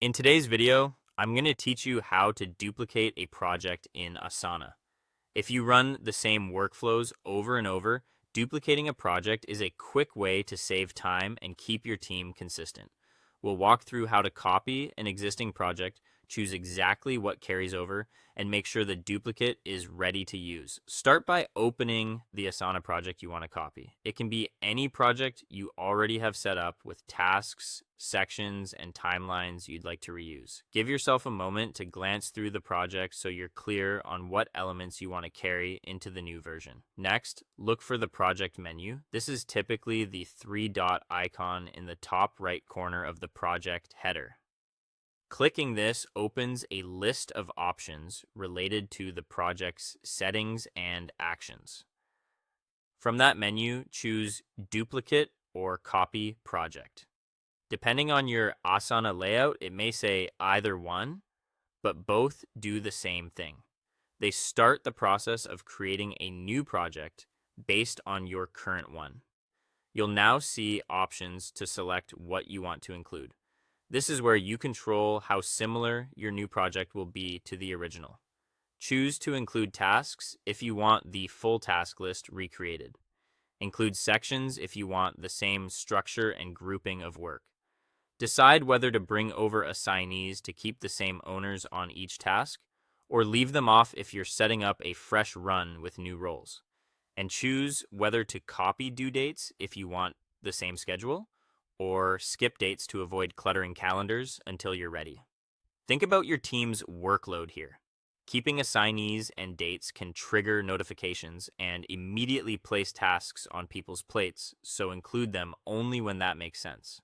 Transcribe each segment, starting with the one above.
In today's video, I'm going to teach you how to duplicate a project in Asana. If you run the same workflows over and over, duplicating a project is a quick way to save time and keep your team consistent. We'll walk through how to copy an existing project, choose exactly what carries over, and make sure the duplicate is ready to use. Start by opening the Asana project you want to copy. It can be any project you already have set up with tasks, sections, and timelines you'd like to reuse. Give yourself a moment to glance through the project so you're clear on what elements you want to carry into the new version. Next, look for the project menu. This is typically the three-dot icon in the top right corner of the project header. Clicking this opens a list of options related to the project's settings and actions. From that menu, choose Duplicate or Copy Project. Depending on your Asana layout, it may say either one, but both do the same thing. They start the process of creating a new project based on your current one. You'll now see options to select what you want to include. This is where you control how similar your new project will be to the original. Choose to include tasks if you want the full task list recreated. Include sections if you want the same structure and grouping of work. Decide whether to bring over assignees to keep the same owners on each task, or leave them off if you're setting up a fresh run with new roles. And choose whether to copy due dates if you want the same schedule, or skip dates to avoid cluttering calendars until you're ready. Think about your team's workload here. Keeping assignees and dates can trigger notifications and immediately place tasks on people's plates, so include them only when that makes sense.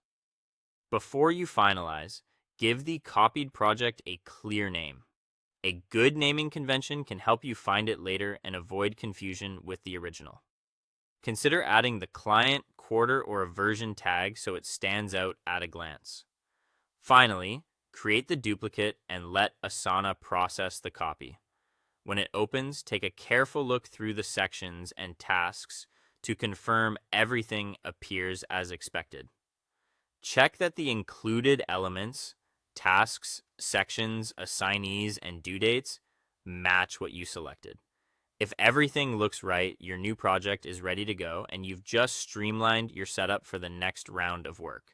Before you finalize, give the copied project a clear name. A good naming convention can help you find it later and avoid confusion with the original. Consider adding the client, quarter, or version tag so it stands out at a glance. Finally, create the duplicate and let Asana process the copy. When it opens, take a careful look through the sections and tasks to confirm everything appears as expected. Check that the included elements, tasks, sections, assignees, and due dates match what you selected. If everything looks right, your new project is ready to go and you've just streamlined your setup for the next round of work.